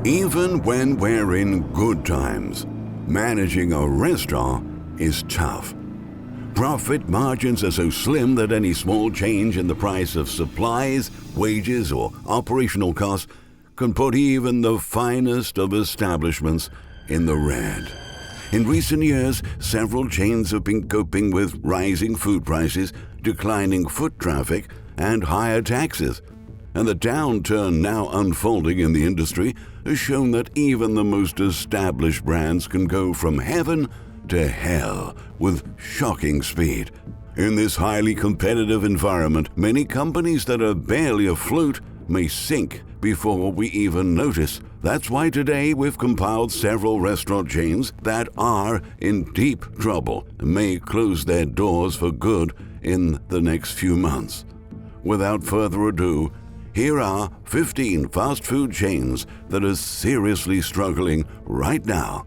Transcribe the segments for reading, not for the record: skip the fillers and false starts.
Even when we're in good times, managing a restaurant is tough. Profit margins are so slim that any small change in the price of supplies, wages, or operational costs can put even the finest of establishments in the red. In recent years, several chains have been coping with rising food prices, declining foot traffic, and higher taxes. And the downturn now unfolding in the industry has shown that even the most established brands can go from heaven to hell with shocking speed. In this highly competitive environment, many companies that are barely afloat may sink before we even notice. That's why today we've compiled several restaurant chains that are in deep trouble and may close their doors for good in the next few months. Without further ado, here are 15 fast food chains that are seriously struggling right now.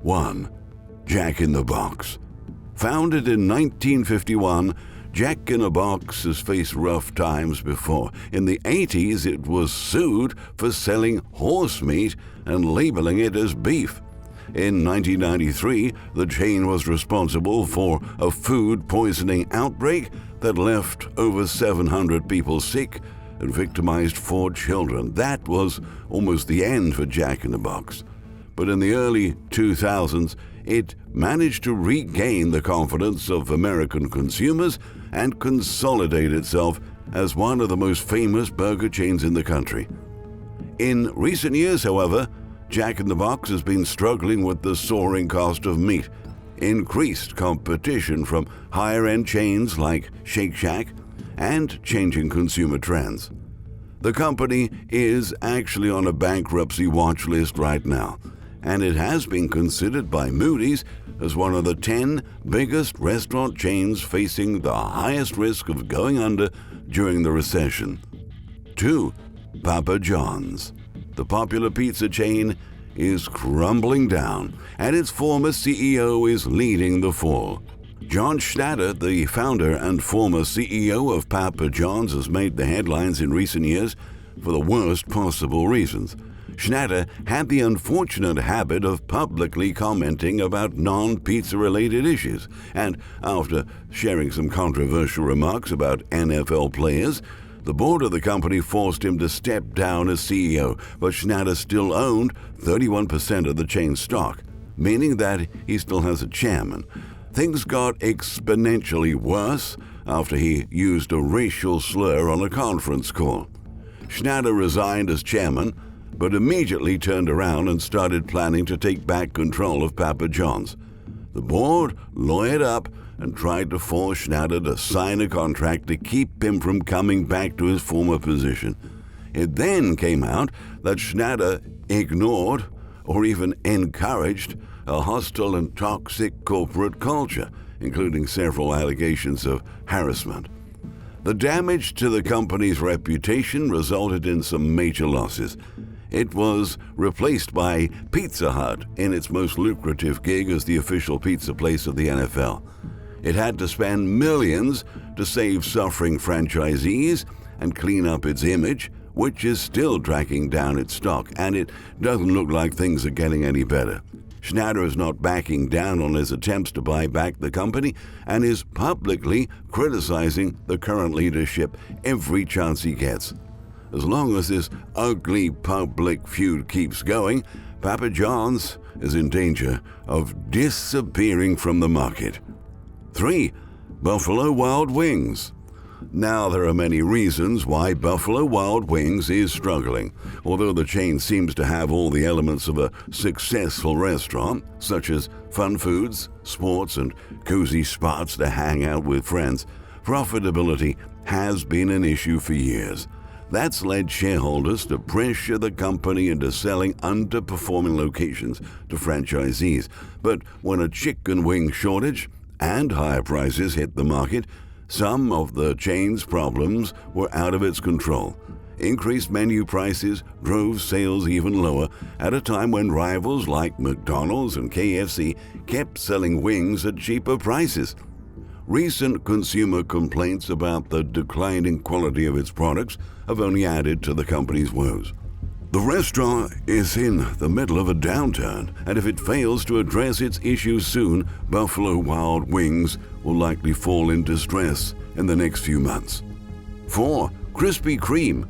1. Jack in the Box. Founded in 1951, Jack in the Box has faced rough times before. In the 80s, it was sued for selling horse meat and labeling it as beef. In 1993, the chain was responsible for a food poisoning outbreak that left over 700 people sick and victimized 4 children. That was almost the end for Jack in the Box. But in the early 2000s, it managed to regain the confidence of American consumers and consolidate itself as one of the most famous burger chains in the country. In recent years, however, Jack in the Box has been struggling with the soaring cost of meat, increased competition from higher-end chains like Shake Shack, and changing consumer trends. The company is actually on a bankruptcy watch list right now, and it has been considered by Moody's as one of the 10 biggest restaurant chains facing the highest risk of going under during the recession. 2. Papa John's. The popular pizza chain is crumbling down, and its former CEO is leading the fall. John Schnatter, the founder and former CEO of Papa John's, has made the headlines in recent years for the worst possible reasons. Schnatter had the unfortunate habit of publicly commenting about non-pizza-related issues, and after sharing some controversial remarks about NFL players, the board of the company forced him to step down as CEO, but Schnatter still owned 31% of the chain's stock, meaning that he still has a chairman. Things got exponentially worse after he used a racial slur on a conference call. Schnatter resigned as chairman, but immediately turned around and started planning to take back control of Papa John's. The board lawyered up and tried to force Schnatter to sign a contract to keep him from coming back to his former position. It then came out that Schnatter ignored or even encouraged a hostile and toxic corporate culture, including several allegations of harassment. The damage to the company's reputation resulted in some major losses. It was replaced by Pizza Hut in its most lucrative gig as the official pizza place of the NFL. It had to spend millions to save suffering franchisees and clean up its image, which is still tracking down its stock, and it doesn't look like things are getting any better. Schnatter is not backing down on his attempts to buy back the company and is publicly criticizing the current leadership every chance he gets. As long as this ugly public feud keeps going, Papa John's is in danger of disappearing from the market. 3. Buffalo Wild Wings. Now, there are many reasons why Buffalo Wild Wings is struggling. Although the chain seems to have all the elements of a successful restaurant, such as fun foods, sports, and cozy spots to hang out with friends, profitability has been an issue for years. That's led shareholders to pressure the company into selling underperforming locations to franchisees. But when a chicken wing shortage and higher prices hit the market, some of the chain's problems were out of its control. Increased menu prices drove sales even lower at a time when rivals like McDonald's and KFC kept selling wings at cheaper prices. Recent consumer complaints about the declining quality of its products have only added to the company's woes. The restaurant is in the middle of a downturn, and if it fails to address its issues soon, Buffalo Wild Wings will likely fall in distress in the next few months. 4. Krispy Kreme.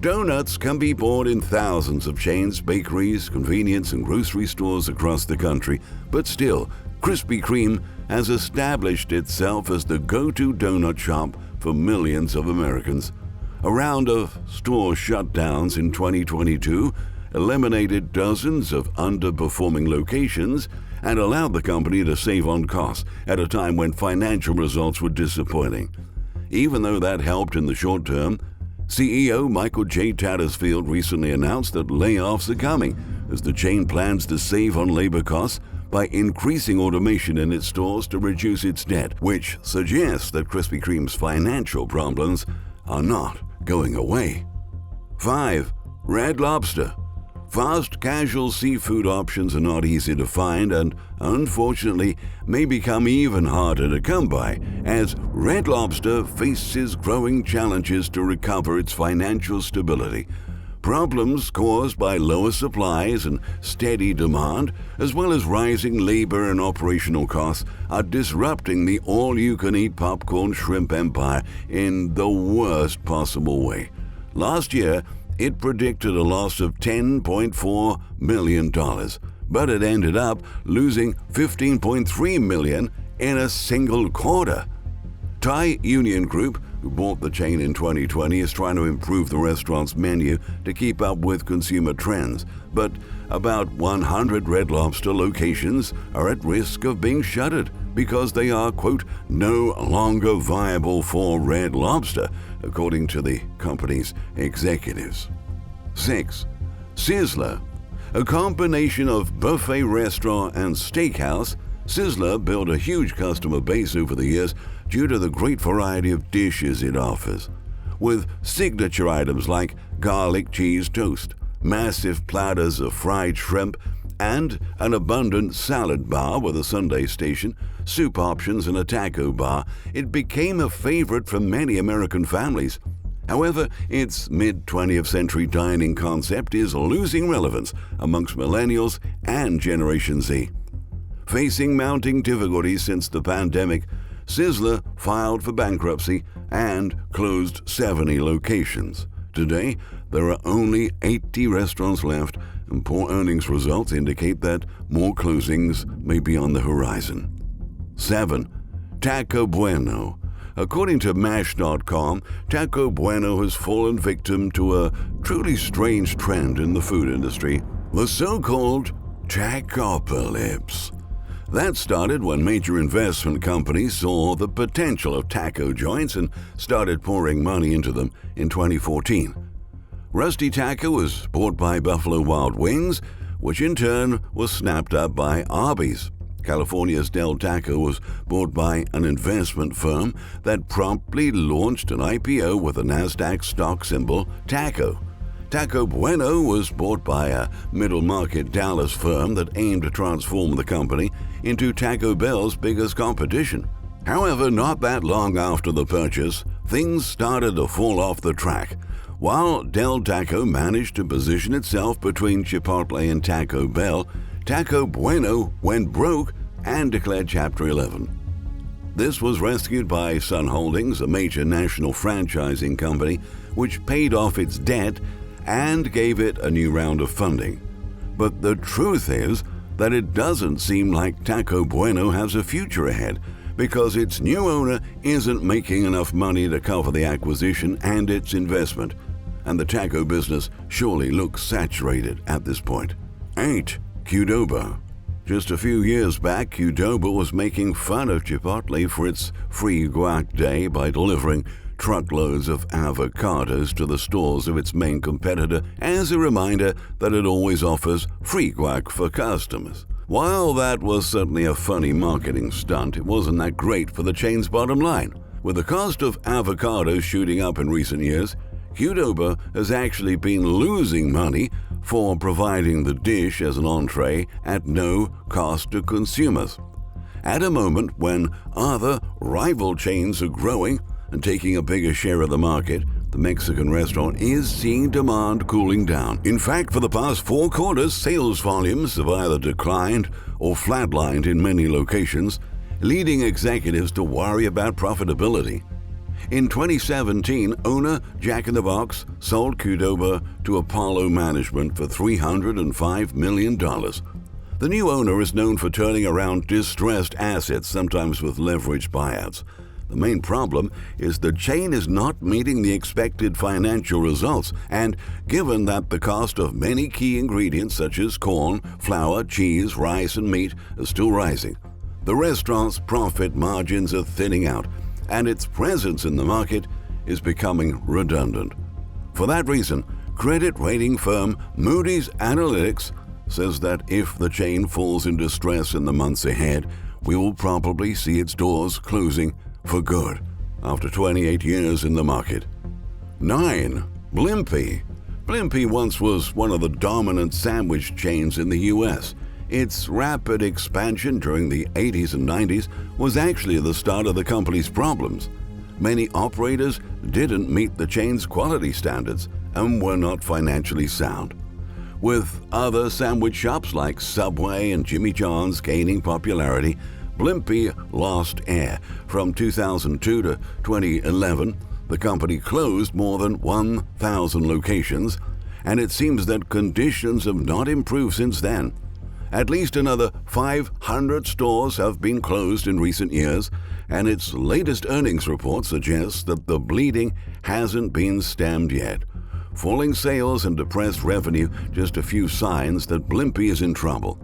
Donuts can be bought in thousands of chains, bakeries, convenience, and grocery stores across the country, but still, Krispy Kreme has established itself as the go-to donut shop for millions of Americans. A round of store shutdowns in 2022 eliminated dozens of underperforming locations and allowed the company to save on costs at a time when financial results were disappointing. Even though that helped in the short term, CEO Michael J. Tattersfield recently announced that layoffs are coming as the chain plans to save on labor costs by increasing automation in its stores to reduce its debt, which suggests that Krispy Kreme's financial problems are not going away. 5. Red Lobster. Fast casual seafood options are not easy to find and, unfortunately, may become even harder to come by as Red Lobster faces growing challenges to recover its financial stability. Problems caused by lower supplies and steady demand, as well as rising labor and operational costs, are disrupting the all-you-can-eat popcorn shrimp empire in the worst possible way. Last year, it predicted a loss of $10.4 million, but it ended up losing $15.3 million in a single quarter. Thai Union Group, who bought the chain in 2020, is trying to improve the restaurant's menu to keep up with consumer trends, but about 100 Red Lobster locations are at risk of being shuttered because they are, quote, no longer viable for Red Lobster, according to the company's executives. 6. Sizzler. A combination of buffet restaurant and steakhouse, Sizzler built a huge customer base over the years due to the great variety of dishes it offers. With signature items like garlic cheese toast, massive platters of fried shrimp, and an abundant salad bar with a sundae station, soup options, and a taco bar, it became a favorite for many American families. However, its mid-20th century dining concept is losing relevance amongst millennials and Generation Z. Facing mounting difficulties since the pandemic, Sizzler filed for bankruptcy and closed 70 locations. Today, there are only 80 restaurants left, and poor earnings results indicate that more closings may be on the horizon. 7. Taco Bueno. According to Mash.com, Taco Bueno has fallen victim to a truly strange trend in the food industry, the so-called tacopocalypse. That started when major investment companies saw the potential of taco joints and started pouring money into them in 2014. Rusty Taco was bought by Buffalo Wild Wings, which in turn was snapped up by Arby's. California's Del Taco was bought by an investment firm that promptly launched an IPO with a NASDAQ stock symbol TACO. Taco Bueno was bought by a middle-market Dallas firm that aimed to transform the company into Taco Bell's biggest competition. However, not that long after the purchase, things started to fall off the track. While Del Taco managed to position itself between Chipotle and Taco Bell, Taco Bueno went broke and declared Chapter 11. This was rescued by Sun Holdings, a major national franchising company, which paid off its debt and gave it a new round of funding. But the truth is that it doesn't seem like Taco Bueno has a future ahead because its new owner isn't making enough money to cover the acquisition and its investment, and the taco business surely looks saturated at this point. 8. Qdoba. Just a few years back, Qdoba was making fun of Chipotle for its free guac day by delivering truckloads of avocados to the stores of its main competitor as a reminder that it always offers free guac for customers. While that was certainly a funny marketing stunt, it wasn't that great for the chain's bottom line. With the cost of avocados shooting up in recent years, Qdoba has actually been losing money for providing the dish as an entree at no cost to consumers. At a moment when other rival chains are growing and taking a bigger share of the market, the Mexican restaurant is seeing demand cooling down. In fact, for the past 4 quarters, sales volumes have either declined or flatlined in many locations, leading executives to worry about profitability. In 2017, owner Jack in the Box sold Qdoba to Apollo Management for $305 million. The new owner is known for turning around distressed assets, sometimes with leveraged buyouts. The main problem is the chain is not meeting the expected financial results, and given that the cost of many key ingredients such as corn, flour, cheese, rice, and meat is still rising, the restaurant's profit margins are thinning out, and its presence in the market is becoming redundant. For that reason, credit rating firm Moody's Analytics says that if the chain falls into stress in the months ahead, we will probably see its doors closing for good after 28 years in the market. 9. Blimpie. Blimpie once was one of the dominant sandwich chains in the U.S. Its rapid expansion during the 80s and 90s was actually the start of the company's problems. Many operators didn't meet the chain's quality standards and were not financially sound. With other sandwich shops like Subway and Jimmy John's gaining popularity, Blimpie lost air. From 2002 to 2011, the company closed more than 1,000 locations, and it seems that conditions have not improved since then. At least another 500 stores have been closed in recent years, and its latest earnings report suggests that the bleeding hasn't been stemmed yet. Falling sales and depressed revenue, just a few signs that Blimpie is in trouble.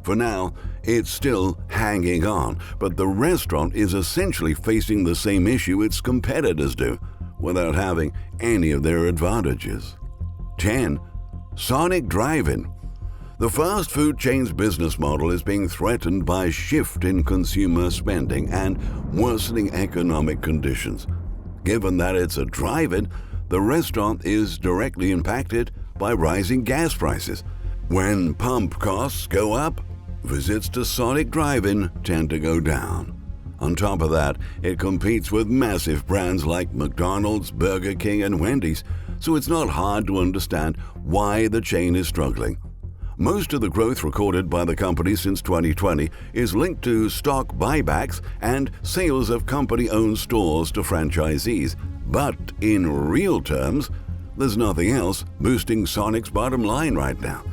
For now, it's still hanging on, but the restaurant is essentially facing the same issue its competitors do, without having any of their advantages. 10. Sonic DriveIn. The fast food chain's business model is being threatened by a shift in consumer spending and worsening economic conditions. Given that it's a drive-in, the restaurant is directly impacted by rising gas prices. When pump costs go up, visits to Sonic Drive-In tend to go down. On top of that, it competes with massive brands like McDonald's, Burger King, and Wendy's, so it's not hard to understand why the chain is struggling. Most of the growth recorded by the company since 2020 is linked to stock buybacks and sales of company-owned stores to franchisees. But in real terms, there's nothing else boosting Sonic's bottom line right now.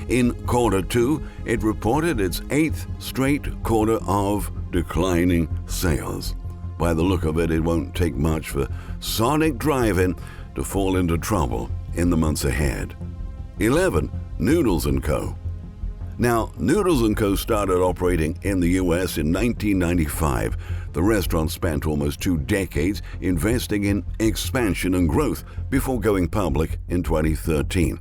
In Q2, it reported its 8th straight quarter of declining sales. By the look of it, it won't take much for Sonic Drive-In to fall into trouble in the months ahead. 11. Noodles and Co. Now, Noodles and Co. started operating in the U.S. in 1995. The restaurant spent almost 2 decades investing in expansion and growth before going public in 2013.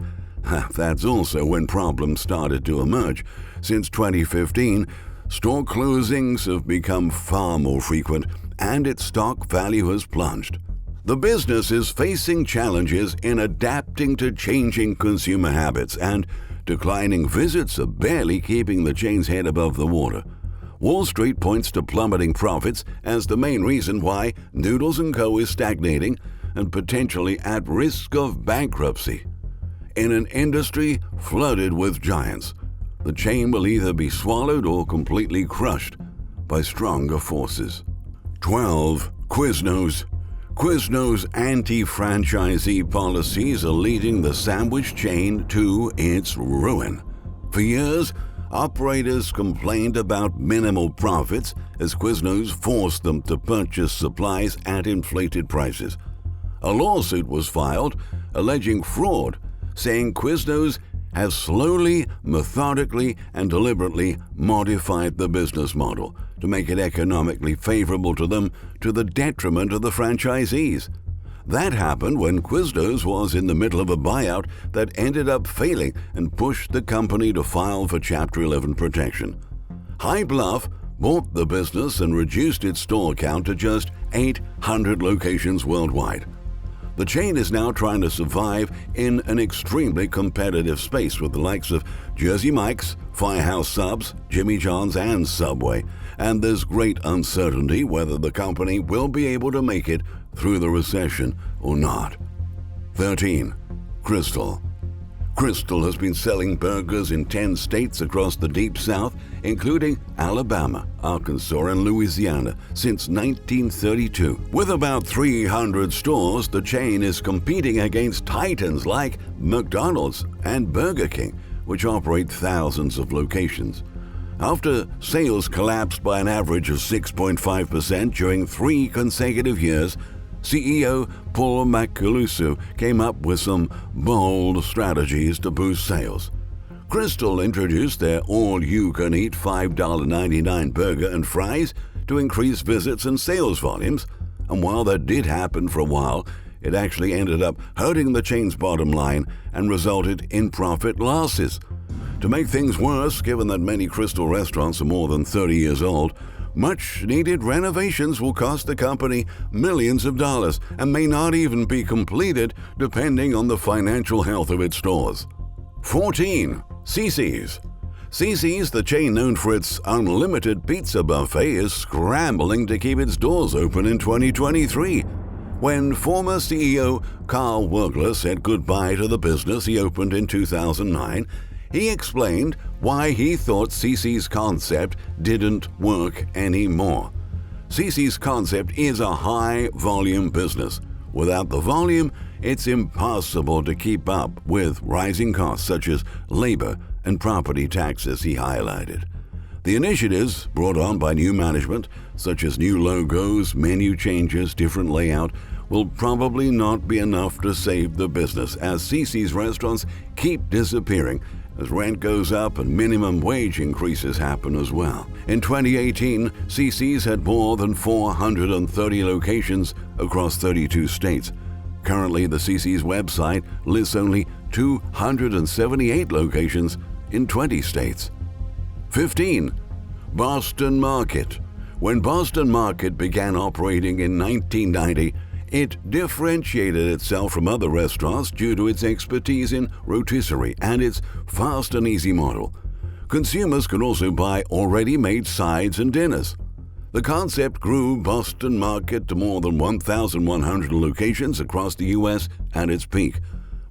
That's also when problems started to emerge. Since 2015, store closings have become far more frequent, and its stock value has plunged. The business is facing challenges in adapting to changing consumer habits, and declining visits are barely keeping the chain's head above the water. Wall Street points to plummeting profits as the main reason why Noodles & Co. is stagnating and potentially at risk of bankruptcy. In an industry flooded with giants, the chain will either be swallowed or completely crushed by stronger forces. 12. Quiznos. Quiznos' anti-franchisee policies are leading the sandwich chain to its ruin. For years, operators complained about minimal profits as Quiznos forced them to purchase supplies at inflated prices. A lawsuit was filed alleging fraud, saying Quiznos has slowly, methodically, and deliberately modified the business model to make it economically favorable to them to the detriment of the franchisees. That happened when Quiznos was in the middle of a buyout that ended up failing and pushed the company to file for Chapter 11 protection. High Bluff bought the business and reduced its store count to just 800 locations worldwide. The chain is now trying to survive in an extremely competitive space with the likes of Jersey Mike's, Firehouse Subs, Jimmy John's, and Subway, and there's great uncertainty whether the company will be able to make it through the recession or not. 13. Crystal. Crystal has been selling burgers in 10 states across the Deep South, including Alabama, Arkansas, and Louisiana, since 1932. With about 300 stores, the chain is competing against titans like McDonald's and Burger King, which operate thousands of locations. After sales collapsed by an average of 6.5% during 3 consecutive years, CEO Paul Macaluso came up with some bold strategies to boost sales. Crystal introduced their all-you-can-eat $5.99 burger and fries to increase visits and sales volumes, and while that did happen for a while, it actually ended up hurting the chain's bottom line and resulted in profit losses. To make things worse, given that many Crystal restaurants are more than 30 years old, much-needed renovations will cost the company millions of dollars and may not even be completed depending on the financial health of its stores. 14. CiCi's. CiCi's, the chain known for its unlimited pizza buffet, is scrambling to keep its doors open in 2023. When former CEO Carl Wergler said goodbye to the business he opened in 2009, he explained why he thought CiCi's concept didn't work anymore. CiCi's concept is a high-volume business. Without the volume, it's impossible to keep up with rising costs such as labor and property taxes, he highlighted. The initiatives brought on by new management, such as new logos, menu changes, different layout, will probably not be enough to save the business as CiCi's restaurants keep disappearing as rent goes up and minimum wage increases happen as well. In 2018, CiCi's had more than 430 locations across 32 states. Currently, the CiCi's website lists only 278 locations in 20 states. 15. Boston Market. When Boston Market began operating in 1990, it differentiated itself from other restaurants due to its expertise in rotisserie and its fast and easy model. Consumers could also buy already made sides and dinners. The concept grew Boston Market to more than 1,100 locations across the U.S. at its peak.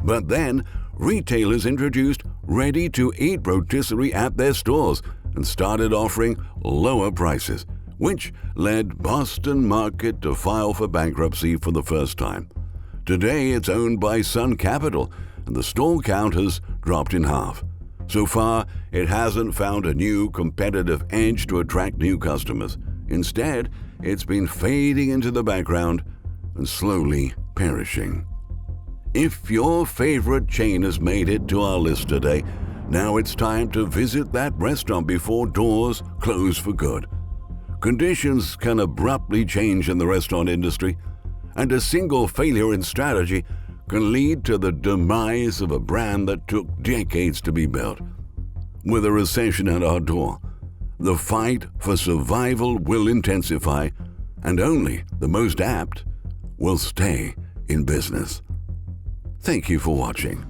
But then, retailers introduced ready-to-eat rotisserie at their stores and started offering lower prices, which led Boston Market to file for bankruptcy for the first time. Today, it's owned by Sun Capital, and the store count has dropped in half. So far, it hasn't found a new competitive edge to attract new customers. Instead, it's been fading into the background and slowly perishing. If your favorite chain has made it to our list today, now it's time to visit that restaurant before doors close for good. Conditions can abruptly change in the restaurant industry, and a single failure in strategy can lead to the demise of a brand that took decades to be built. With a recession at our door, the fight for survival will intensify, and only the most apt will stay in business. Thank you for watching.